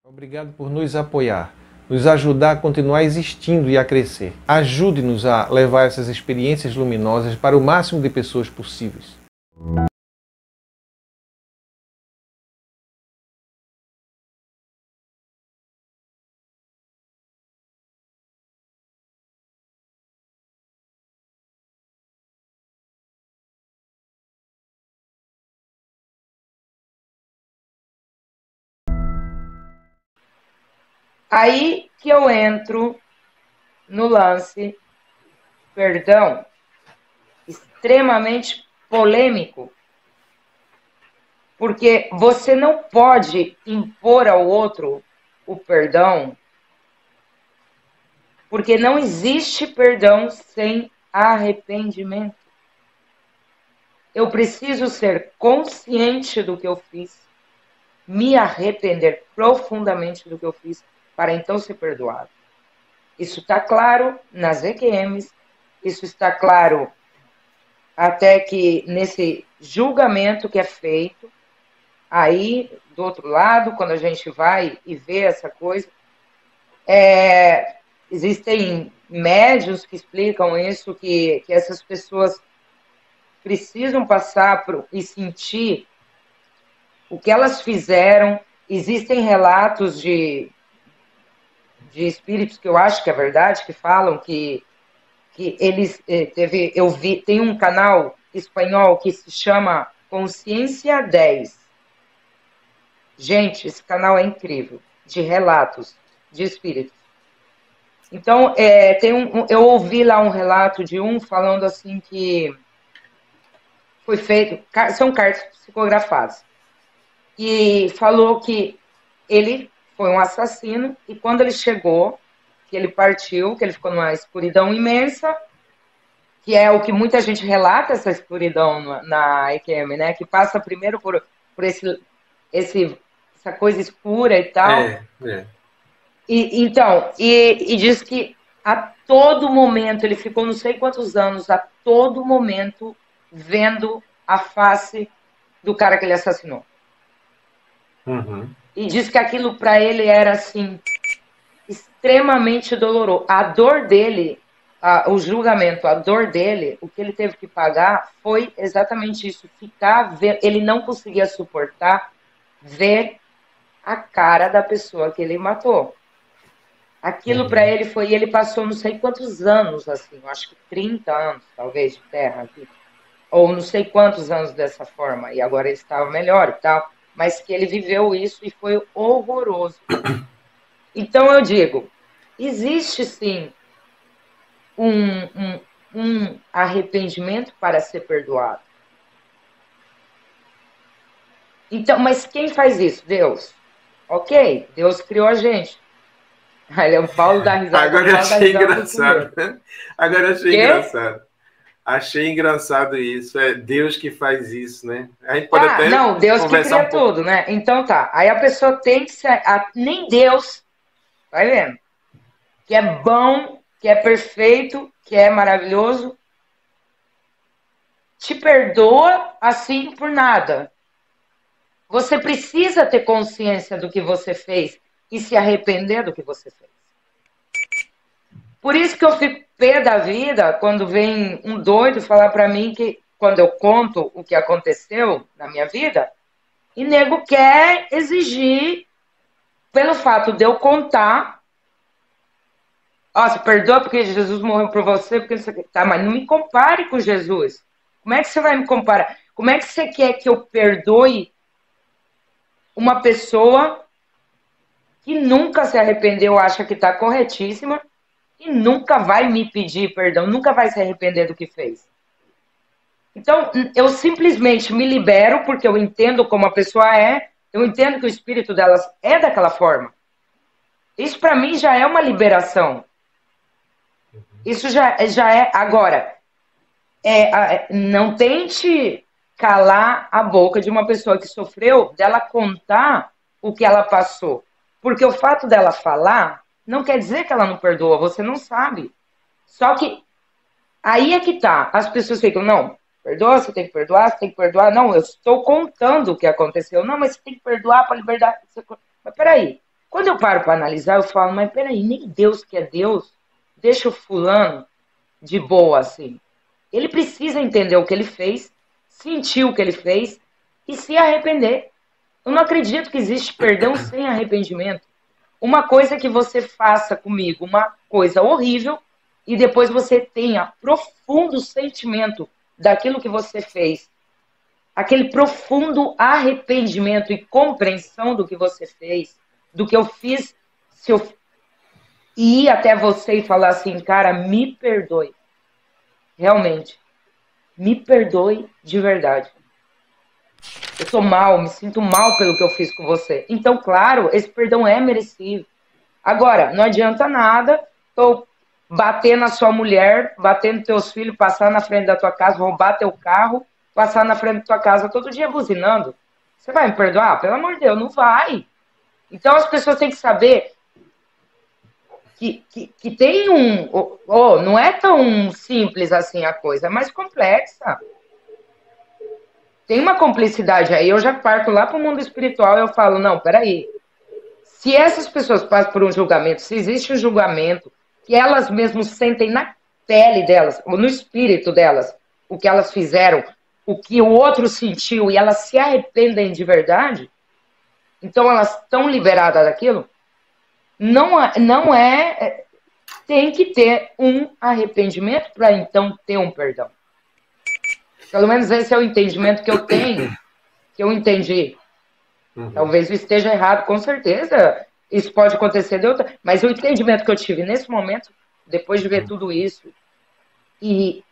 Obrigado por nos apoiar, nos ajudar a continuar existindo e a crescer. Ajude-nos a levar essas experiências luminosas para o máximo de pessoas possíveis. Aí que eu entro no lance, perdão, extremamente polêmico, porque você não pode impor ao outro o perdão, porque não existe perdão sem arrependimento. Eu preciso ser consciente do que eu fiz, me arrepender profundamente do que eu fiz, para então ser perdoado. Isso está claro nas EQMs, isso está claro até que nesse julgamento que é feito, aí, do outro lado, quando a gente vai e vê essa coisa, existem médiuns que explicam isso, que essas pessoas precisam passar e sentir o que elas fizeram. Existem relatos de espíritos que eu acho que é verdade, que falam que eles tem um canal espanhol que se chama Consciência 10. Gente, esse canal é incrível, de relatos de espíritos. Então, eu ouvi lá um relato de um falando assim que foi feito, são cartas psicografadas, e falou que ele foi um assassino, e quando ele chegou, que ele partiu, que ele ficou numa escuridão imensa, que é o que muita gente relata, essa escuridão na EQM, né? Que passa primeiro por essa coisa escura e tal. E diz que a todo momento, ele ficou não sei quantos anos, a todo momento, vendo a face do cara que ele assassinou. Uhum. E diz que aquilo para ele era assim extremamente doloroso. A dor dele, o julgamento, a dor dele, o que ele teve que pagar foi exatamente isso, ele não conseguia suportar ver a cara da pessoa que ele matou. Aquilo para ele foi, ele passou não sei quantos anos, assim, acho que 30 anos, talvez, de terra aqui, ou não sei quantos anos dessa forma, e agora ele estava melhor e tal, mas que ele viveu isso e foi horroroso. Então eu digo, existe sim um arrependimento para ser perdoado. Então, mas quem faz isso? Deus. Ok, Deus criou a gente. Ele é o Paulo da risada. Agora eu achei engraçado. Agora eu achei engraçado. Achei engraçado isso. É Deus que faz isso, né? A gente pode até não, Deus que cria um pouco. tudo, né? Então tá. Aí a pessoa tem que ser. Nem Deus, vai vendo? Que é bom, que é perfeito, que é maravilhoso, te perdoa assim por nada. Você precisa ter consciência do que você fez e se arrepender do que você fez. Por isso que eu fico pé da vida quando vem um doido falar para mim que, quando eu conto o que aconteceu na minha vida, e nego quer exigir, pelo fato de eu contar, se perdoa porque Jesus morreu por você, porque isso aqui. Tá, mas não me compare com Jesus. Como é que você vai me comparar? Como é que você quer que eu perdoe uma pessoa que nunca se arrependeu, acha que está corretíssima, e nunca vai me pedir perdão, nunca vai se arrepender do que fez? Então, eu simplesmente me libero, porque eu entendo como a pessoa é, eu entendo que o espírito delas é daquela forma. Isso para mim já é uma liberação. Isso já é. Agora, não tente calar a boca de uma pessoa que sofreu, dela contar o que ela passou. Porque o fato dela falar não quer dizer que ela não perdoa, você não sabe. Só que aí é que tá. As pessoas ficam, não, perdoa, você tem que perdoar, você tem que perdoar. Não, eu estou contando o que aconteceu. Não, mas você tem que perdoar para libertar. Mas peraí, Quando eu paro para analisar, eu falo, mas peraí, nem Deus que é Deus, deixa o fulano de boa assim. Ele precisa entender o que ele fez, sentir o que ele fez e se arrepender. Eu não acredito que existe perdão sem arrependimento. Uma coisa que você faça comigo, uma coisa horrível, e depois você tenha profundo sentimento daquilo que você fez, aquele profundo arrependimento e compreensão do que você fez, do que eu fiz, se eu ir até você e falar assim, cara, me perdoe. Realmente, me perdoe de verdade. Eu tô mal, me sinto mal pelo que eu fiz com você. Então, claro, esse perdão é merecido. Agora, não adianta nada eu bater na sua mulher, bater nos teus filhos, passar na frente da tua casa, roubar teu carro, passar na frente da tua casa todo dia buzinando. Você vai me perdoar? Pelo amor de Deus, não vai. Então, as pessoas têm que saber que tem não é tão simples assim a coisa, é mais complexa. Tem uma complicidade aí, eu já parto lá para o mundo espiritual e eu falo, não, peraí. Se essas pessoas passam por um julgamento, se existe um julgamento, que elas mesmas sentem na pele delas, ou no espírito delas, o que elas fizeram, o que o outro sentiu, e elas se arrependem de verdade, então elas estão liberadas daquilo, tem que ter um arrependimento para então ter um perdão. Pelo menos esse é o entendimento que eu tenho, que eu entendi. Talvez eu esteja errado, com certeza. Isso pode acontecer de outra. Mas o entendimento que eu tive nesse momento, depois de ver tudo isso, e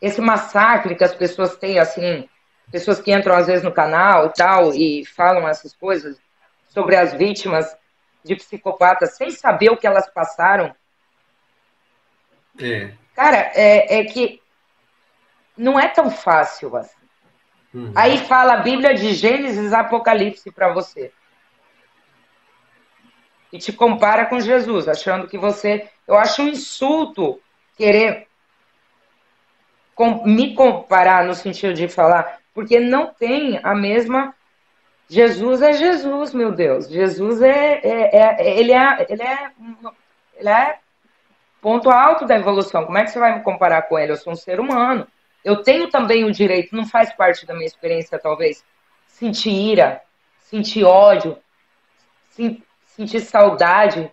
esse massacre que as pessoas têm, assim, pessoas que entram às vezes no canal e tal, e falam essas coisas sobre as vítimas de psicopatas, sem saber o que elas passaram. Cara, é que não é tão fácil assim. Aí fala a Bíblia de Gênesis, Apocalipse para você. E te compara com Jesus, achando que você... Eu acho um insulto querer me comparar no sentido de falar, porque não tem a mesma... Jesus é Jesus, meu Deus. Jesus ele é ponto alto da evolução. Como é que você vai me comparar com ele? Eu sou um ser humano. Eu tenho também o direito, não faz parte da minha experiência, talvez, sentir ira, sentir ódio, sentir saudade,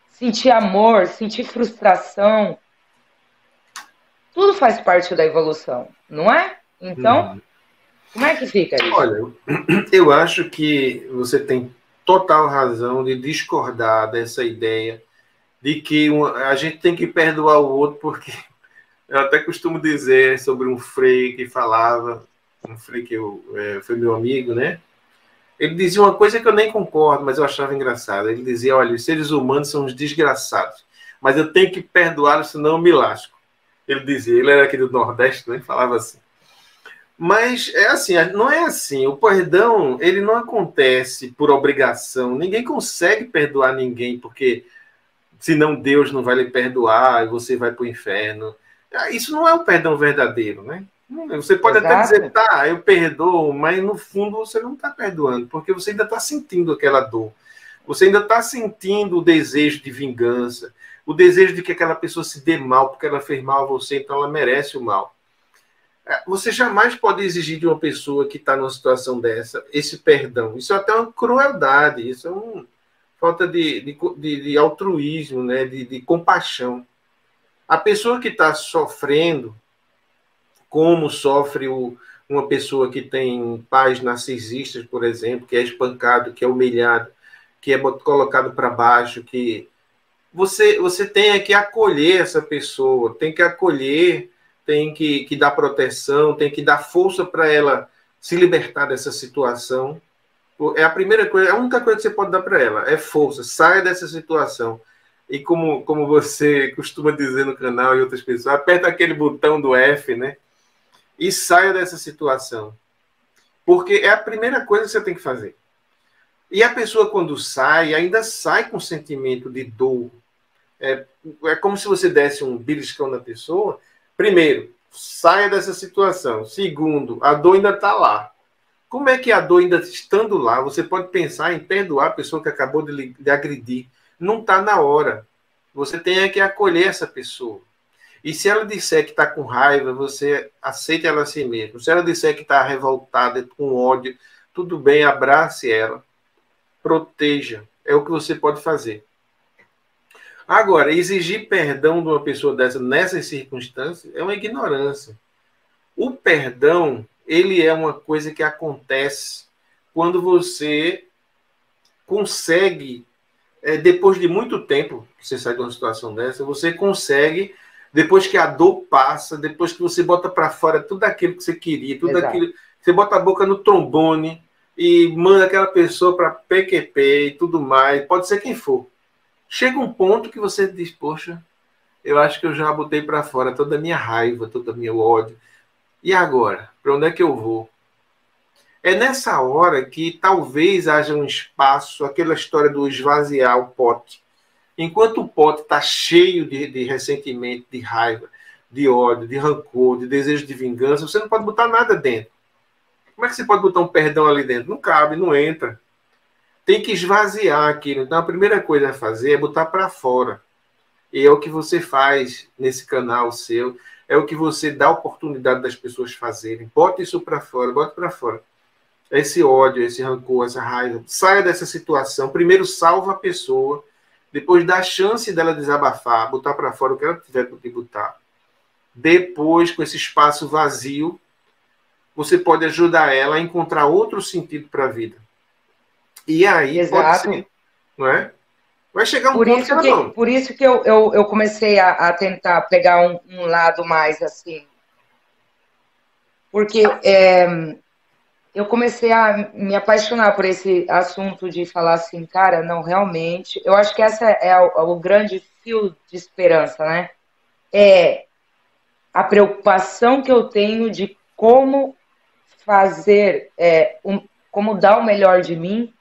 sentir amor, sentir frustração. Tudo faz parte da evolução, não é? Então, como é que fica isso? Olha, eu acho que você tem total razão de discordar dessa ideia de que a gente tem que perdoar o outro porque... Eu até costumo dizer sobre um frei que falava, um frei que foi meu amigo, né? Ele dizia uma coisa que eu nem concordo, mas eu achava engraçado. Ele dizia, olha, os seres humanos são uns desgraçados, mas eu tenho que perdoá-los, senão eu me lasco. Ele dizia, ele era aqui do Nordeste, né? Falava assim. Mas é assim, não é assim. O perdão, ele não acontece por obrigação. Ninguém consegue perdoar ninguém, porque senão Deus não vai lhe perdoar e você vai para o inferno. Isso não é o perdão verdadeiro, né? Você pode até dizer, tá, eu perdoo, mas no fundo você não está perdoando, porque você ainda está sentindo aquela dor. Você ainda está sentindo o desejo de vingança, o desejo de que aquela pessoa se dê mal, porque ela fez mal a você, então ela merece o mal. Você jamais pode exigir de uma pessoa que está numa situação dessa esse perdão. Isso é até uma crueldade, isso é uma falta de altruísmo, né? de compaixão. A pessoa que está sofrendo, como sofre uma pessoa que tem pais narcisistas, por exemplo, que é espancado, que é humilhado, que é colocado para baixo, que você tem que acolher essa pessoa, tem que acolher, tem que dar proteção, tem que dar força para ela se libertar dessa situação. É a primeira coisa, a única coisa que você pode dar para ela é força, saia dessa situação. E como você costuma dizer no canal e outras pessoas, aperta aquele botão do F, né? E saia dessa situação. Porque é a primeira coisa que você tem que fazer. E a pessoa, quando sai, ainda sai com sentimento de dor. É como se você desse um beliscão na pessoa. Primeiro, saia dessa situação. Segundo, a dor ainda está lá. Como é que a dor, ainda estando lá, você pode pensar em perdoar a pessoa que acabou de agredir? Não está na hora. Você tem que acolher essa pessoa. E se ela disser que está com raiva, você aceita ela a si mesmo. Se ela disser que está revoltada, com ódio, tudo bem, abrace ela. Proteja. É o que você pode fazer. Agora, exigir perdão de uma pessoa dessa nessas circunstâncias é uma ignorância. O perdão, ele é uma coisa que acontece quando você consegue, depois de muito tempo, você sai de uma situação dessa, você consegue, depois que a dor passa, depois que você bota para fora tudo aquilo que você queria, tudo aquilo, você bota a boca no trombone e manda aquela pessoa para PQP e tudo mais, pode ser quem for. Chega um ponto que você diz, poxa, eu acho que eu já botei para fora toda a minha raiva, todo o meu ódio. E agora? Para onde é que eu vou? É nessa hora que talvez haja um espaço, aquela história do esvaziar o pote. Enquanto o pote está cheio de ressentimento, de raiva, de ódio, de rancor, de desejo de vingança, você não pode botar nada dentro. Como é que você pode botar um perdão ali dentro? Não cabe, não entra. Tem que esvaziar aquilo. Então a primeira coisa a fazer é botar para fora. E é o que você faz nesse canal seu, é o que você dá a oportunidade das pessoas fazerem. Bota isso para fora, bota para fora. Esse ódio, esse rancor, essa raiva. Saia dessa situação. Primeiro salva a pessoa, depois dá a chance dela desabafar, botar para fora o que ela tiver que botar. Depois, com esse espaço vazio, você pode ajudar ela a encontrar outro sentido para a vida. E aí, exato, pode ser, não é? Vai chegar um ponto que não. Por isso que eu comecei a tentar pegar um lado mais assim. Porque eu comecei a me apaixonar por esse assunto de falar assim, cara, não, realmente. Eu acho que essa é o grande fio de esperança, né? É a preocupação que eu tenho de como fazer, como dar o melhor de mim.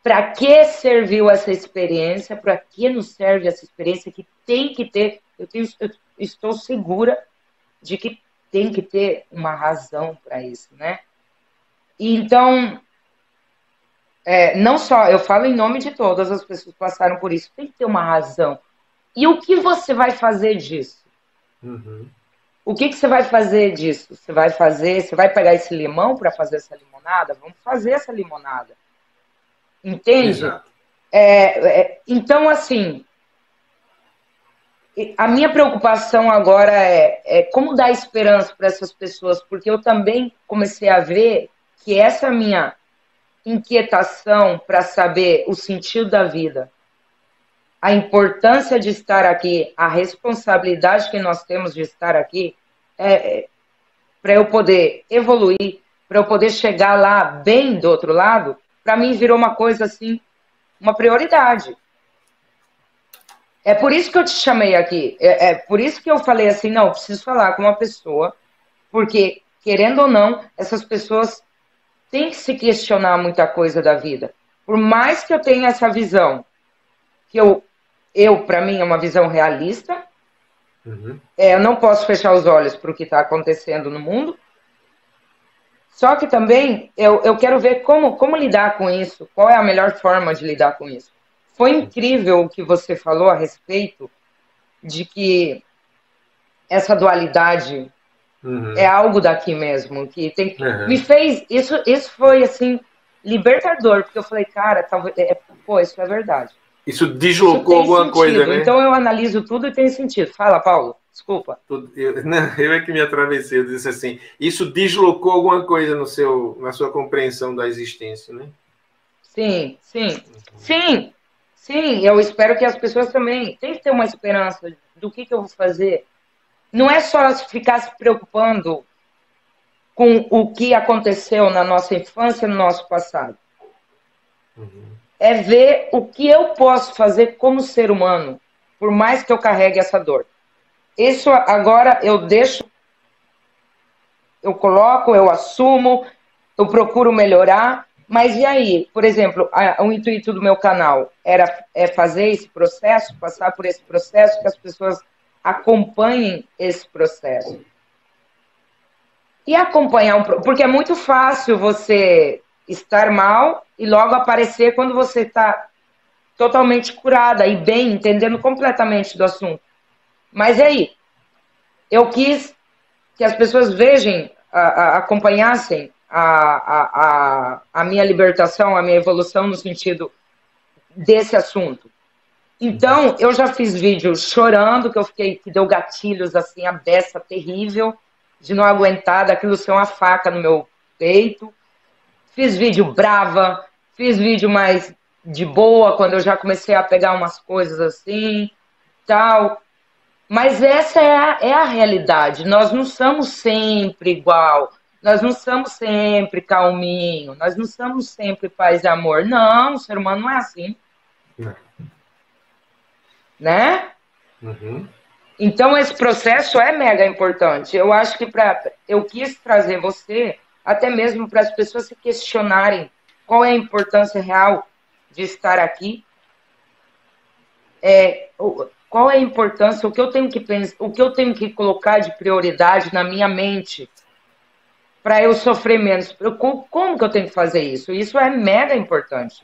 Para que serviu essa experiência? Para que nos serve essa experiência que tem que ter? Eu estou segura de que tem que ter uma razão para isso, né? E então, não só, eu falo em nome de todas as pessoas que passaram por isso, tem que ter uma razão. E o que você vai fazer disso? Uhum. O que você vai fazer disso? Você vai pegar esse limão para fazer essa limonada? Vamos fazer essa limonada. Entende? Então, assim, a minha preocupação agora é como dar esperança para essas pessoas, porque eu também comecei a ver que essa minha inquietação para saber o sentido da vida, a importância de estar aqui, a responsabilidade que nós temos de estar aqui, para eu poder evoluir, para eu poder chegar lá bem do outro lado, para mim virou uma coisa assim, uma prioridade. É por isso que eu te chamei aqui. É por isso que eu falei assim, não, eu preciso falar com uma pessoa, porque, querendo ou não, essas pessoas têm que se questionar muita coisa da vida. Por mais que eu tenha essa visão, que para mim, é uma visão realista, eu não posso fechar os olhos para o que está acontecendo no mundo. Só que também eu quero ver como lidar com isso, qual é a melhor forma de lidar com isso. Foi incrível o que você falou a respeito de que essa dualidade é algo daqui mesmo, que tem me fez isso foi assim libertador, porque eu falei, cara, talvez isso é verdade. Isso deslocou alguma coisa, né? Então eu analiso tudo e tem sentido. Fala, Paulo. Desculpa. Eu é que me atravessei, eu disse assim, isso deslocou alguma coisa na sua compreensão da existência, né? Sim. Sim, eu espero que as pessoas também tenham que ter uma esperança do que eu vou fazer. Não é só ficar se preocupando com o que aconteceu na nossa infância, no nosso passado. É ver o que eu posso fazer como ser humano, por mais que eu carregue essa dor. Isso agora eu deixo, eu coloco, eu assumo, eu procuro melhorar, mas e aí? Por exemplo, o intuito do meu canal é fazer esse processo, passar por esse processo, que as pessoas acompanhem esse processo. E acompanhar, porque é muito fácil você estar mal e logo aparecer quando você está totalmente curada e bem, entendendo completamente do assunto. Mas e aí? Eu quis que as pessoas vejam, acompanhassem a minha libertação, a minha evolução no sentido desse assunto. Então, eu já fiz vídeo chorando, que deu gatilhos, assim, a beça terrível, de não aguentar, daquilo ser uma faca no meu peito. Fiz vídeo brava, fiz vídeo mais de boa, quando eu já comecei a pegar umas coisas assim, tal. Mas essa é a realidade. Nós não somos sempre igual. Nós não somos sempre calminho. Nós não somos sempre paz e amor. Não, o ser humano não é assim. Não. Né? Uhum. Então, esse processo é mega importante. Eu acho que eu quis trazer você, até mesmo para as pessoas se questionarem qual é a importância real de estar aqui. Qual é a importância, o que eu tenho que pensar, o que eu tenho que colocar de prioridade na minha mente para eu sofrer menos. Como que eu tenho que fazer isso? Isso é mega importante.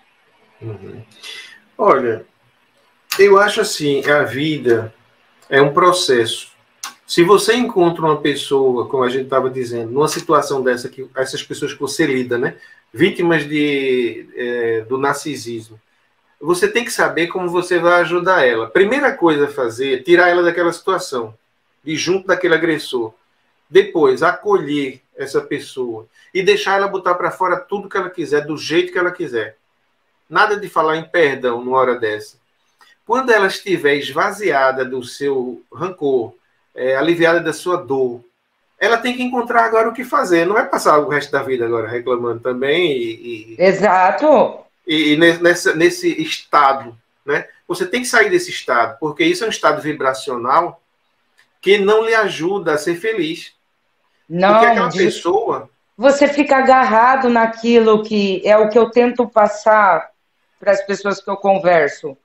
Uhum. Olha, eu acho assim, a vida é um processo. Se você encontra uma pessoa, como a gente estava dizendo, numa situação dessa, que essas pessoas que você lida, né, vítimas do narcisismo, você tem que saber como você vai ajudar ela. Primeira coisa a fazer é tirar ela daquela situação, de junto daquele agressor. Depois, acolher essa pessoa e deixar ela botar para fora tudo que ela quiser, do jeito que ela quiser. Nada de falar em perdão numa hora dessa. Quando ela estiver esvaziada do seu rancor, aliviada da sua dor, ela tem que encontrar agora o que fazer. Não vai passar o resto da vida agora reclamando também. Exato. E nesse estado, né? Você tem que sair desse estado, porque isso é um estado vibracional que não lhe ajuda a ser feliz. Não, porque aquela pessoa... Você fica agarrado naquilo que é o que eu tento passar para as pessoas que eu converso.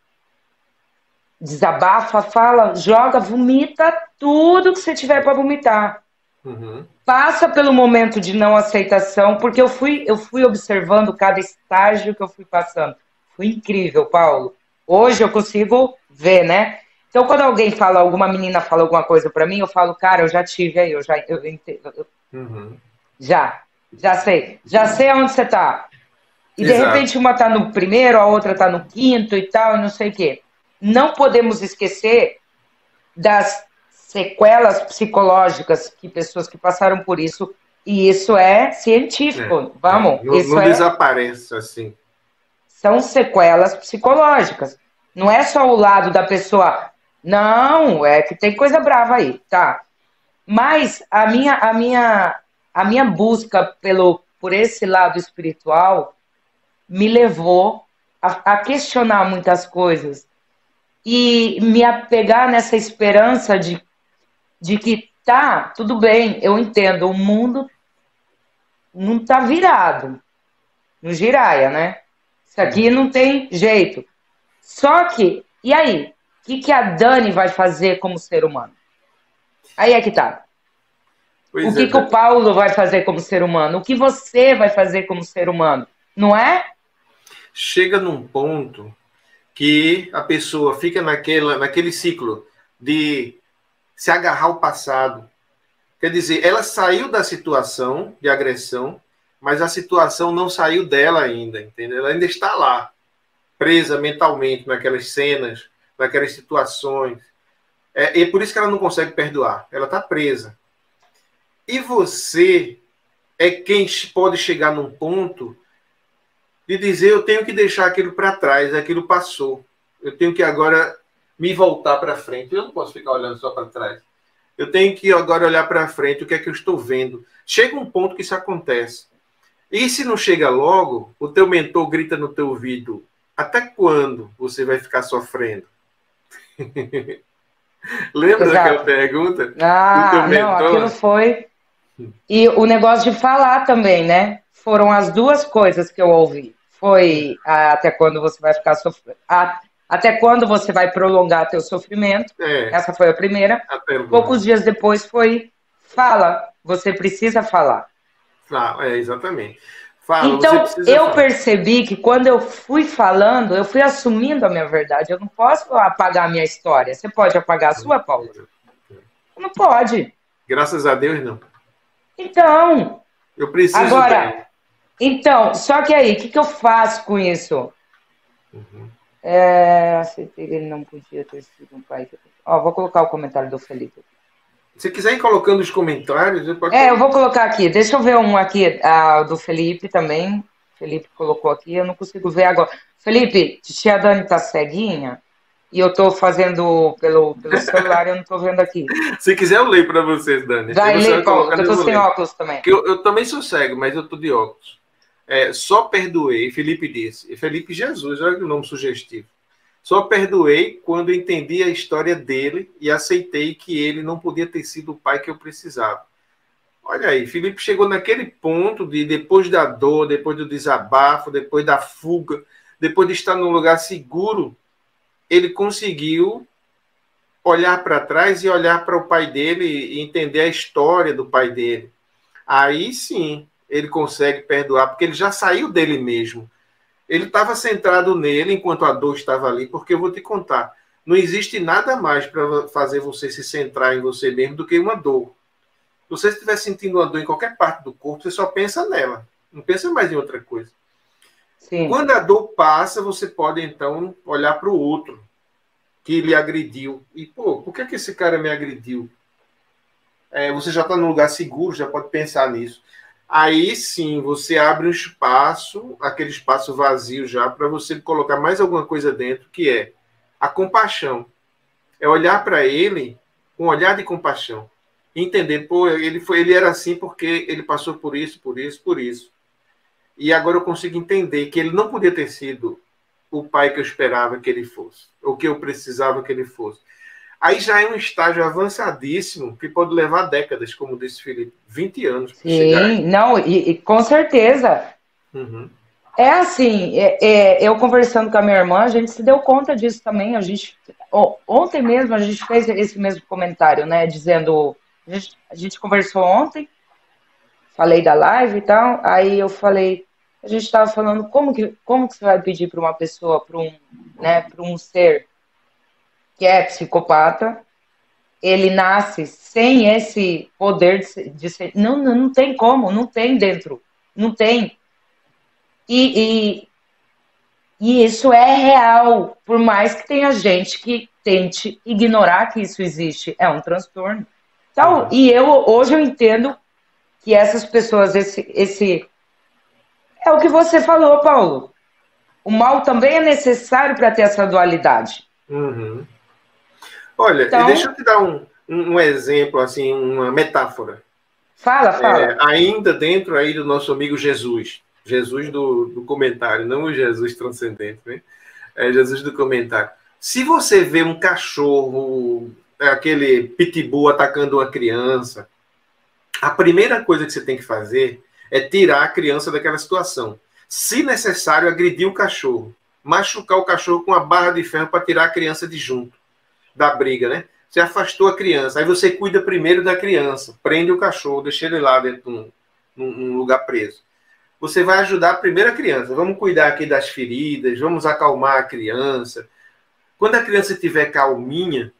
Desabafa, fala, joga, vomita tudo que você tiver para vomitar. Uhum. Passa pelo momento de não aceitação, porque eu fui observando cada estágio que eu fui passando. Foi incrível, Paulo. Hoje eu consigo ver, né? Então, quando alguma menina fala alguma coisa para mim, eu falo, cara, eu já tive aí, eu entendo. Uhum. Já sei aonde você tá. E de Exato. repente uma tá no primeiro, a outra tá no quinto e tal, e não sei o quê. Não podemos esquecer das sequelas psicológicas que pessoas que passaram por isso, e isso é científico. Vamos, isso não desaparece assim. São sequelas psicológicas. Não é só o lado da pessoa. Não, é que tem coisa brava aí, tá? Mas a minha busca por esse lado espiritual me levou a questionar muitas coisas e me apegar nessa esperança de que tá, tudo bem, eu entendo, o mundo não tá virado no giraia, né? Isso aqui não tem jeito. Só que, e aí? O que a Dani vai fazer como ser humano? Aí é que tá. O que o Paulo vai fazer como ser humano? O que você vai fazer como ser humano? Não é? Chega num ponto que a pessoa fica naquele ciclo de se agarrar ao passado. Quer dizer, ela saiu da situação de agressão, mas a situação não saiu dela ainda, entendeu? Ela ainda está lá, presa mentalmente naquelas cenas, naquelas situações. E por isso que ela não consegue perdoar. Ela está presa. E você é quem pode chegar num ponto de dizer, eu tenho que deixar aquilo para trás, aquilo passou. Eu tenho que agora me voltar para frente. Eu não posso ficar olhando só para trás. Eu tenho que agora olhar para frente, o que é que eu estou vendo. Chega um ponto que isso acontece. E se não chega logo, o teu mentor grita no teu ouvido, até quando você vai ficar sofrendo? Lembra daquela pergunta? Não, aquilo foi... E o negócio de falar também, né? Foram as duas coisas que eu ouvi. Foi até quando você vai ficar sofrendo. Até quando você vai prolongar teu sofrimento. Essa foi a primeira. Poucos dias depois foi fala. você precisa falar. Exatamente. Fala, então, você precisa eu falar. percebi que quando eu fui falando, eu fui assumindo a minha verdade. Eu não posso apagar a minha história. Você pode apagar a sua, Paulo? Não pode. Graças a Deus, não. Então, Eu preciso agora, só que aí, o que eu faço com isso? Aceitei que ele não podia ter sido um pai. Vou colocar o comentário do Felipe. Se quiser ir colocando os comentários, eu vou colocar aqui. Deixa eu ver um aqui, do Felipe também. Felipe colocou aqui, eu não consigo ver agora. Felipe, tia Dani tá ceguinha e eu tô fazendo pelo celular, eu não tô vendo aqui. Se quiser, eu leio para vocês, Dani. Vai ler, Paulo, que eu tô sem óculos também. Porque eu também sou cego, mas eu tô de óculos. Só perdoei, Felipe disse. Felipe Jesus, olha que nome sugestivo. Só perdoei quando entendi a história dele e aceitei que ele não podia ter sido o pai que eu precisava. Olha aí, Felipe chegou naquele ponto de, depois da dor, depois do desabafo, depois da fuga, depois de estar num lugar seguro, ele conseguiu olhar para trás e olhar para o pai dele e entender a história do pai dele. Aí sim, ele consegue perdoar, porque ele já saiu dele mesmo. Ele estava centrado nele enquanto a dor estava ali, porque eu vou te contar, não existe nada mais para fazer você se centrar em você mesmo do que uma dor. Se você estiver sentindo uma dor em qualquer parte do corpo, você só pensa nela, não pensa mais em outra coisa. Sim. Quando a dor passa, você pode então olhar para o outro que lhe agrediu. E, por que esse cara me agrediu? Você já está num lugar seguro, já pode pensar nisso. Aí sim, você abre um espaço, aquele espaço vazio já, para você colocar mais alguma coisa dentro, que é a compaixão. É olhar para ele com um olhar de compaixão. Entender, ele era assim porque ele passou por isso, por isso, por isso. E agora eu consigo entender que ele não podia ter sido o pai que eu esperava que ele fosse, ou que eu precisava que ele fosse. Aí já é um estágio avançadíssimo que pode levar décadas, como disse Felipe, 20 anos. Sim, não, e com certeza. Uhum. É assim, eu conversando com a minha irmã, a gente se deu conta disso também. Ontem mesmo a gente fez esse mesmo comentário, né? Dizendo, a gente conversou ontem, falei da live e tal, aí eu falei, a gente estava falando como que você vai pedir para uma pessoa, para um ser que é psicopata, ele nasce sem esse poder de ser. Não tem como, não tem dentro. Não tem. E isso é real. Por mais que tenha gente que tente ignorar que isso existe. É um transtorno. Então, e hoje eu entendo que essas pessoas, esse é o que você falou, Paulo. O mal também é necessário para ter essa dualidade. Uhum. Olha, então, deixa eu te dar um exemplo, assim, uma metáfora. Fala. Ainda dentro aí do nosso amigo Jesus. Jesus do comentário, não o Jesus transcendente, né? Jesus do comentário. Se você vê um cachorro, aquele pitbull atacando uma criança, a primeira coisa que você tem que fazer é tirar a criança daquela situação. Se necessário, agredir o cachorro. Machucar o cachorro com uma barra de ferro para tirar a criança de junto da briga, né? Você afastou a criança, aí você cuida primeiro da criança, prende o cachorro, deixa ele lá dentro num lugar preso. Você vai ajudar primeiro a criança, vamos cuidar aqui das feridas, vamos acalmar a criança. Quando a criança estiver calminha,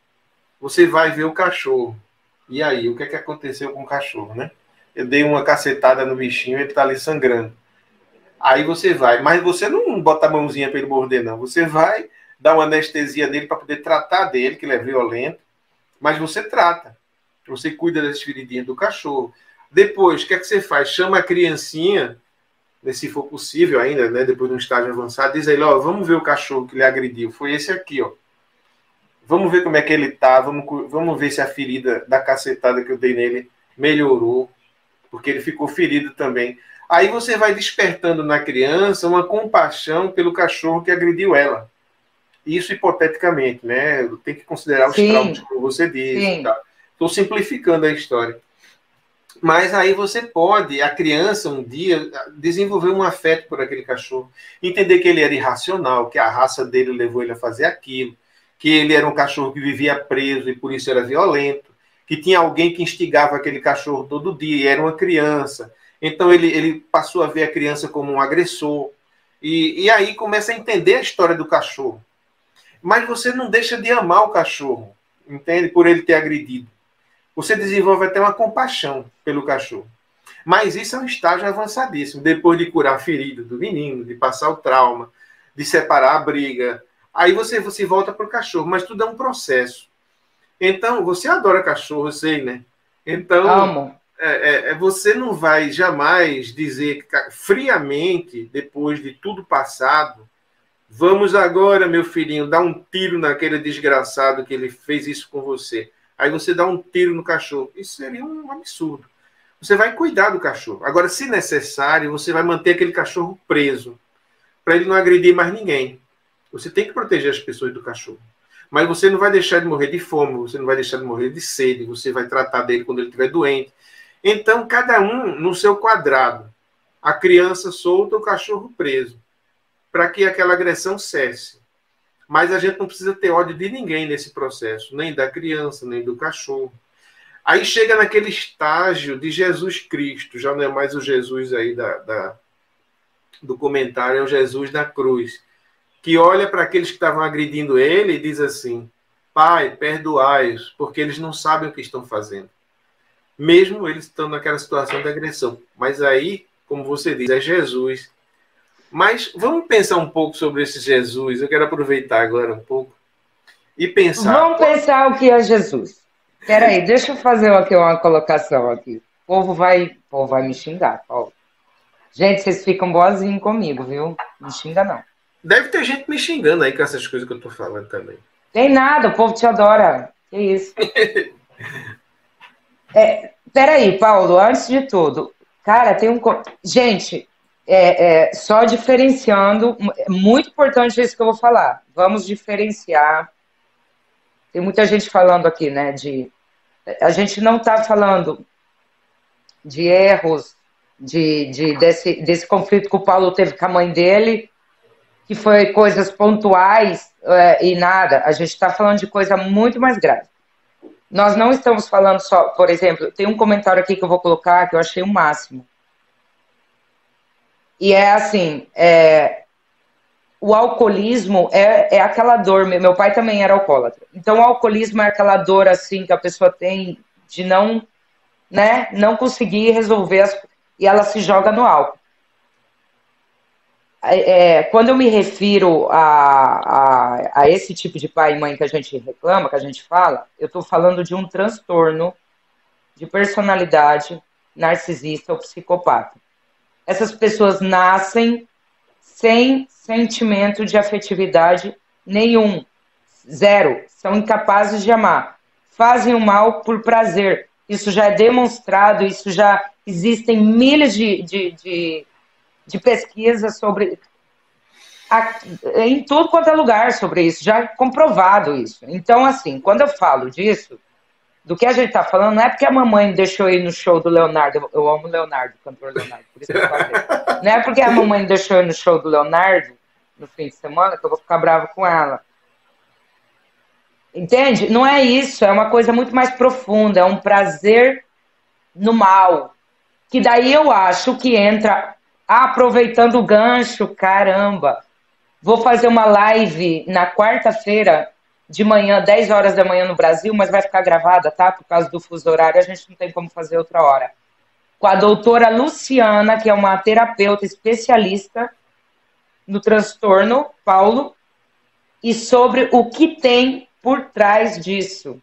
você vai ver o cachorro. E aí, o que aconteceu com o cachorro, né? Eu dei uma cacetada no bichinho, ele está ali sangrando. Aí você vai, mas você não bota a mãozinha para ele morder, não. Você vai dar uma anestesia nele para poder tratar dele, que ele é violento, mas você trata. Você cuida das feridinhas do cachorro. Depois, o que você faz? Chama a criancinha, se for possível ainda, né, depois de um estágio avançado, diz aí, ó, vamos ver o cachorro que lhe agrediu. Foi esse aqui, ó. Vamos ver como é que ele tá, vamos ver se a ferida da cacetada que eu dei nele melhorou, porque ele ficou ferido também. Aí você vai despertando na criança uma compaixão pelo cachorro que agrediu ela. Isso hipoteticamente, né? Tem que considerar os traumas, como você disse. Tá? Estou simplificando a história. Mas aí você pode, a criança, um dia, desenvolver um afeto por aquele cachorro. Entender que ele era irracional, que a raça dele levou ele a fazer aquilo, que ele era um cachorro que vivia preso e por isso era violento, que tinha alguém que instigava aquele cachorro todo dia, e era uma criança. Então ele passou a ver a criança como um agressor. E aí começa a entender a história do cachorro. Mas você não deixa de amar o cachorro, entende? Por ele ter agredido. Você desenvolve até uma compaixão pelo cachorro. Mas isso é um estágio avançadíssimo. Depois de curar a ferida do menino, de passar o trauma, de separar a briga, aí você volta para o cachorro. Mas tudo é um processo. Então, você adora cachorro, eu sei, né? Então, Amo. Você não vai jamais dizer friamente, depois de tudo passado, vamos agora, meu filhinho, dar um tiro naquele desgraçado que ele fez isso com você. Aí você dá um tiro no cachorro. Isso seria um absurdo. Você vai cuidar do cachorro. Agora, se necessário, você vai manter aquele cachorro preso, para ele não agredir mais ninguém. Você tem que proteger as pessoas do cachorro. Mas você não vai deixar de morrer de fome, você não vai deixar de morrer de sede, você vai tratar dele quando ele estiver doente. Então, cada um no seu quadrado. A criança solta, o cachorro preso, para que aquela agressão cesse. Mas a gente não precisa ter ódio de ninguém nesse processo, nem da criança, nem do cachorro. Aí chega naquele estágio de Jesus Cristo, já não é mais o Jesus aí do comentário, é o Jesus da cruz, que olha para aqueles que estavam agredindo ele e diz assim: Pai, perdoai-os, porque eles não sabem o que estão fazendo. Mesmo eles estão naquela situação de agressão. Mas aí, como você diz, é Jesus. Mas vamos pensar um pouco sobre esse Jesus. Eu quero aproveitar agora um pouco e pensar. Vamos pensar o que é Jesus. Espera aí, deixa eu fazer aqui uma colocação aqui. O povo vai me xingar, Paulo. Gente, vocês ficam boazinhos comigo, viu? Não me xinga, não. Deve ter gente me xingando aí com essas coisas que eu tô falando também. Tem nada, o povo te adora. Que isso? Peraí, Paulo, antes de tudo, cara, tem um... Gente, só diferenciando, é muito importante isso que eu vou falar. Vamos diferenciar. Tem muita gente falando aqui, né, a gente não está falando de erros, desse conflito que o Paulo teve com a mãe dele, que foi coisas pontuais e nada. A gente está falando de coisa muito mais grave. Nós não estamos falando só, por exemplo, tem um comentário aqui que eu vou colocar que eu achei o máximo. E é assim, o alcoolismo é aquela dor. Meu pai também era alcoólatra. Então, o alcoolismo é aquela dor assim que a pessoa tem de não conseguir resolver e ela se joga no álcool. Quando eu me refiro a esse tipo de pai e mãe que a gente reclama, que a gente fala, eu estou falando de um transtorno de personalidade narcisista ou psicopata. Essas pessoas nascem sem sentimento de afetividade nenhum, zero, são incapazes de amar, fazem o mal por prazer. Isso já é demonstrado, isso já existem milhares de pesquisas sobre em tudo quanto é lugar sobre isso, já é comprovado isso. Então, assim, quando eu falo disso, do que a gente tá falando, não é porque a mamãe deixou ir no show do Leonardo, eu amo o Leonardo, o cantor Leonardo, por isso que eu falei. Não é porque a mamãe deixou ir no show do Leonardo no fim de semana que eu vou ficar brava com ela. Entende? Não é isso, é uma coisa muito mais profunda, é um prazer no mal. Que daí eu acho que entra, aproveitando o gancho, caramba, vou fazer uma live na quarta-feira de manhã, 10 horas da manhã no Brasil, mas vai ficar gravada, tá? Por causa do fuso horário, a gente não tem como fazer outra hora. Com a doutora Luciana, que é uma terapeuta especialista no transtorno, Paulo, e sobre o que tem por trás disso.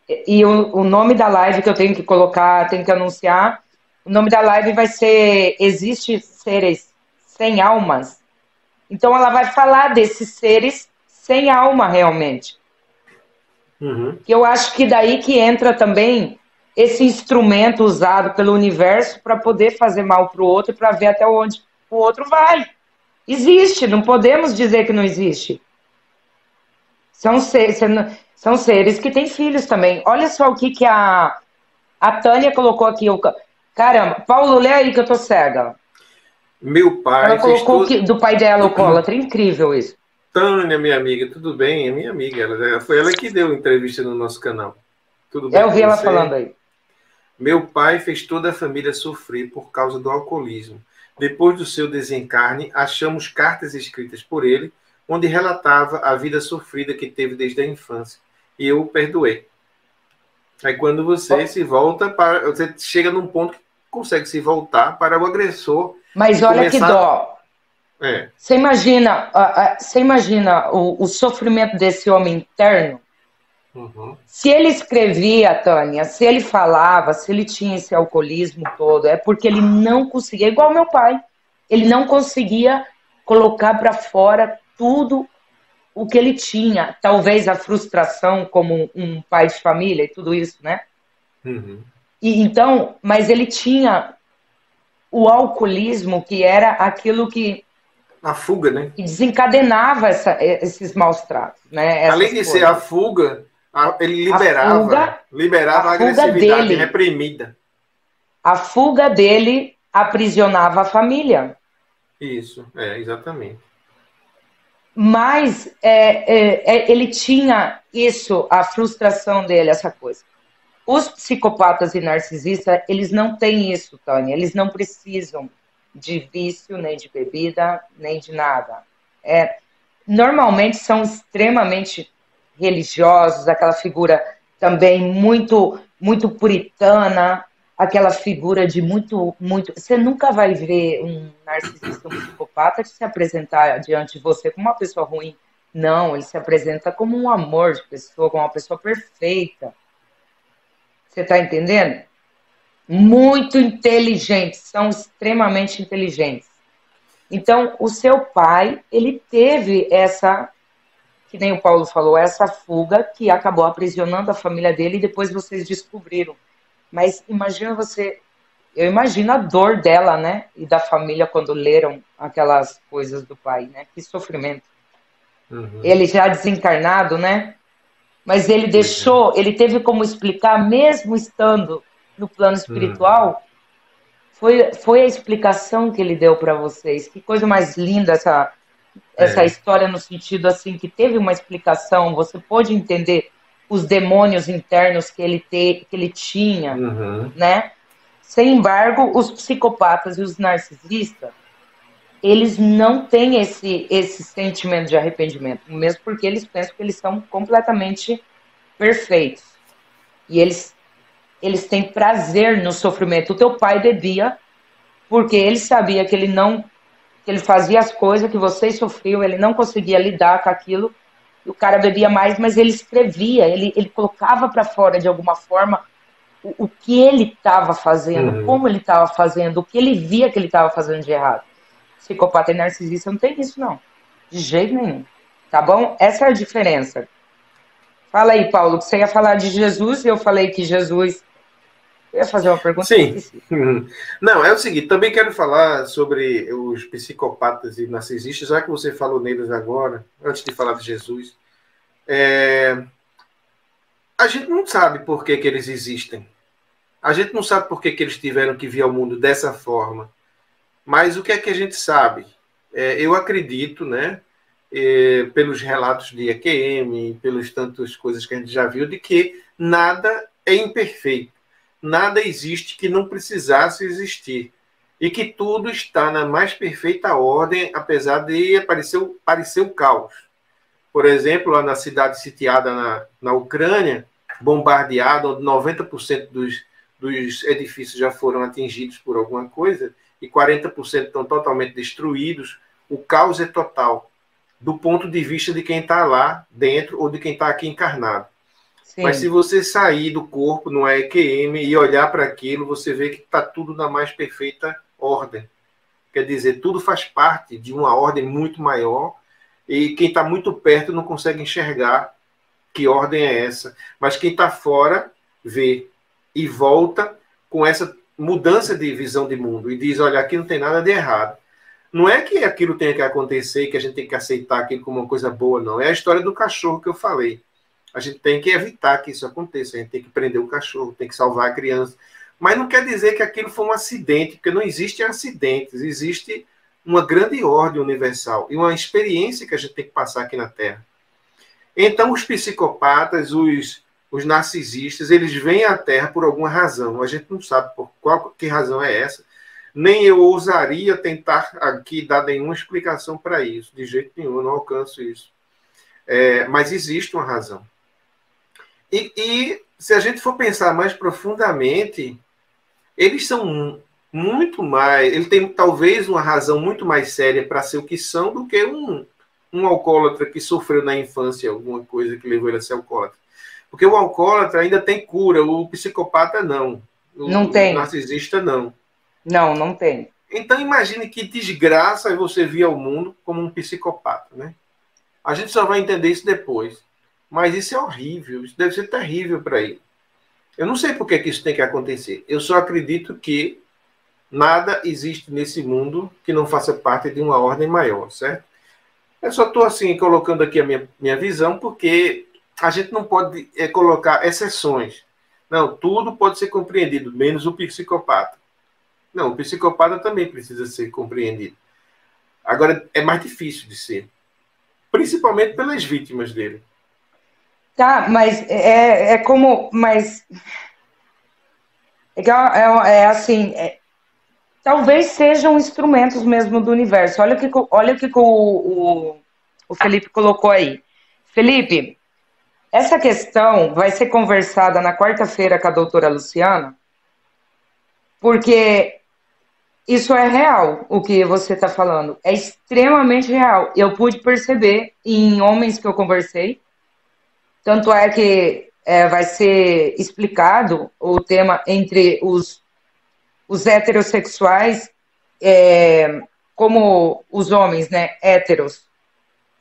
E o nome da live que eu tenho que colocar, tenho que anunciar, o nome da live vai ser Existe Seres Sem Almas? Então ela vai falar desses seres sem alma realmente. Uhum. Eu acho que daí que entra também esse instrumento usado pelo universo para poder fazer mal para o outro e para ver até onde o outro vai. Existe, não podemos dizer que não existe. São seres que têm filhos também. Olha só o que a Tânia colocou aqui. Caramba, Paulo, lê aí que eu tô cega. Meu pai... Ela colocou do pai dela, alcoólatra. Incrível isso. Tânia, minha amiga, tudo bem? É minha amiga. Foi ela que deu entrevista no nosso canal. Tudo bem Eu com ouvi ela você? falando aí. Meu pai fez toda a família sofrer por causa do alcoolismo. Depois do seu desencarne, achamos cartas escritas por ele, onde relatava a vida sofrida que teve desde a infância. E eu o perdoei. Aí quando você se volta para. Você chega num ponto que consegue se voltar para o agressor Mas e olha que começar. dó. É. Você imagina o sofrimento desse homem interno? Uhum. Se ele escrevia, Tânia, se ele falava, se ele tinha esse alcoolismo todo, é porque ele não conseguia, igual meu pai, ele não conseguia colocar para fora tudo o que ele tinha. Talvez a frustração como um pai de família e tudo isso, né? Uhum. E então, mas ele tinha o alcoolismo, que era aquilo que A fuga, né? desencadenava esses maus tratos, né? Além Essas de ser a coisas. fuga, ele A fuga, liberava a a fuga agressividade dele, reprimida. a fuga dele aprisionava a família. Isso, exatamente. Mas ele tinha isso, a frustração dele, essa coisa. Os psicopatas e narcisistas, eles não têm isso, Tânia. Eles não precisam de vício, nem de bebida, nem de nada. Normalmente são extremamente religiosos, aquela figura também muito, muito puritana, aquela figura de muito, muito. Você nunca vai ver um narcisista, um psicopata se apresentar diante de você como uma pessoa ruim. Não, ele se apresenta como um amor de pessoa, como uma pessoa perfeita. Você está entendendo? Muito inteligentes, são extremamente inteligentes. Então, o seu pai, ele teve essa, que nem o Paulo falou, essa fuga que acabou aprisionando a família dele e depois vocês descobriram. Mas imagina você, eu imagino a dor dela, né? E da família quando leram aquelas coisas do pai, né? Que sofrimento. Uhum. Ele já desencarnado, né? Mas ele deixou, ele teve como explicar, mesmo estando no plano espiritual, foi a explicação que ele deu para vocês. Que coisa mais linda essa história, no sentido assim, que teve uma explicação, você pôde entender os demônios internos que ele tinha, né? Sem embargo, os psicopatas e os narcisistas, eles não têm esse sentimento de arrependimento, mesmo porque eles pensam que eles são completamente perfeitos. E eles têm prazer no sofrimento. O teu pai bebia porque ele sabia que ele fazia as coisas que vocês sofriam, ele não conseguia lidar com aquilo, e o cara bebia mais, mas ele escrevia, ele colocava para fora de alguma forma o que ele estava fazendo, como ele estava fazendo, o que ele via que ele estava fazendo de errado. Psicopata e narcisista não tem isso, não. De jeito nenhum. Tá bom? Essa é a diferença. Fala aí, Paulo, que você ia falar de Jesus, e eu falei que Jesus... Eu ia fazer uma pergunta. Sim. Não, é o seguinte, também quero falar sobre os psicopatas e narcisistas, já que você falou neles agora, antes de falar de Jesus. A gente não sabe por que eles existem. A gente não sabe por que eles tiveram que vir ao mundo dessa forma. Mas o que é que a gente sabe? Eu acredito, né, pelos relatos de EQM, pelas tantas coisas que a gente já viu, de que nada é imperfeito. Nada existe que não precisasse existir. E que tudo está na mais perfeita ordem, apesar de parecer o caos. Por exemplo, lá na cidade sitiada na Ucrânia, bombardeada, onde 90% dos edifícios já foram atingidos por alguma coisa, e 40% estão totalmente destruídos, o caos é total, do ponto de vista de quem está lá dentro ou de quem está aqui encarnado. Sim. Mas se você sair do corpo, no EQM, e olhar para aquilo, você vê que está tudo na mais perfeita ordem. Quer dizer, tudo faz parte de uma ordem muito maior, e quem está muito perto não consegue enxergar que ordem é essa. Mas quem está fora vê e volta com essa mudança de visão de mundo e diz, olha, aqui não tem nada de errado. Não é que aquilo tenha que acontecer e que a gente tem que aceitar aquilo como uma coisa boa, não. É a história do cachorro que eu falei. A gente tem que evitar que isso aconteça. A gente tem que prender o cachorro, tem que salvar a criança. Mas não quer dizer que aquilo foi um acidente, porque não existem acidentes. Existe uma grande ordem universal e uma experiência que a gente tem que passar aqui na Terra. Então, os psicopatas, os narcisistas, eles vêm à Terra por alguma razão. A gente não sabe por que razão é essa. Nem eu ousaria tentar aqui dar nenhuma explicação para isso. De jeito nenhum, eu não alcanço isso. Mas existe uma razão. E se a gente for pensar mais profundamente, eles são muito mais... Eles têm talvez uma razão muito mais séria para ser o que são do que um alcoólatra que sofreu na infância alguma coisa que levou ele a ser alcoólatra. Porque o alcoólatra ainda tem cura, o psicopata não. Não tem. O narcisista não. Não, não tem. Então imagine que desgraça você vir ao mundo como um psicopata, né? A gente só vai entender isso depois. Mas isso é horrível, isso deve ser terrível para ele. Eu não sei por que isso tem que acontecer. Eu só acredito que nada existe nesse mundo que não faça parte de uma ordem maior, certo? Eu só estou assim colocando aqui a minha visão, porque a gente não pode colocar exceções. Não, tudo pode ser compreendido, menos o psicopata. Não, o psicopata também precisa ser compreendido. Agora, é mais difícil de ser. Principalmente pelas vítimas dele. Tá, mas é como... Mas... assim... talvez sejam instrumentos mesmo do universo. Olha o que o Felipe colocou aí. Felipe, essa questão vai ser conversada na quarta-feira com a doutora Luciana, porque isso é real, o que você está falando. É extremamente real. Eu pude perceber em homens que eu conversei. Tanto é que vai ser explicado o tema entre os heterossexuais, como os homens, né, héteros,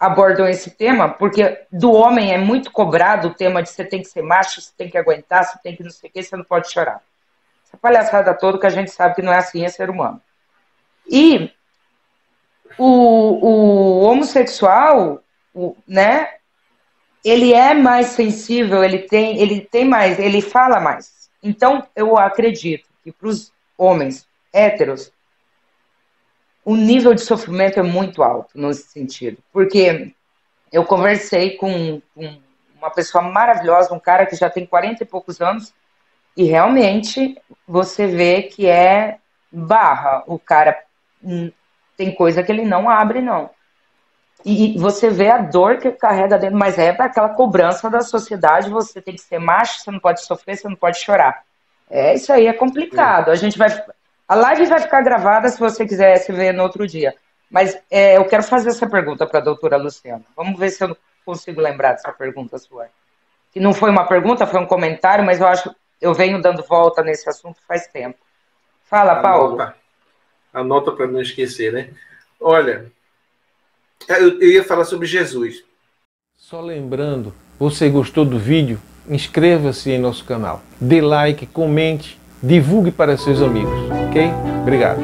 abordam esse tema, porque do homem é muito cobrado o tema de você tem que ser macho, você tem que aguentar, você tem que não sei o que, você não pode chorar. Essa palhaçada toda que a gente sabe que não é assim, é ser humano. E o homossexual, né, ele é mais sensível, ele tem mais, ele fala mais. Então, eu acredito que para os homens héteros, o nível de sofrimento é muito alto nesse sentido. Porque eu conversei com uma pessoa maravilhosa, um cara que já tem 40 e poucos anos, e realmente você vê que é barra. O cara tem coisa que ele não abre, não. E você vê a dor que carrega dentro, mas é aquela cobrança da sociedade, você tem que ser macho, você não pode sofrer, você não pode chorar. Isso aí é complicado. A live vai ficar gravada se você quiser se ver no outro dia. Mas eu quero fazer essa pergunta para a doutora Luciana. Vamos ver se eu consigo lembrar dessa pergunta sua. Que não foi uma pergunta, foi um comentário, mas eu venho dando volta nesse assunto faz tempo. Fala, Paulo. Anota para não esquecer, né? Olha, eu ia falar sobre Jesus. Só lembrando, você gostou do vídeo? Inscreva-se em nosso canal, dê like, comente, divulgue para seus amigos, ok? Obrigado.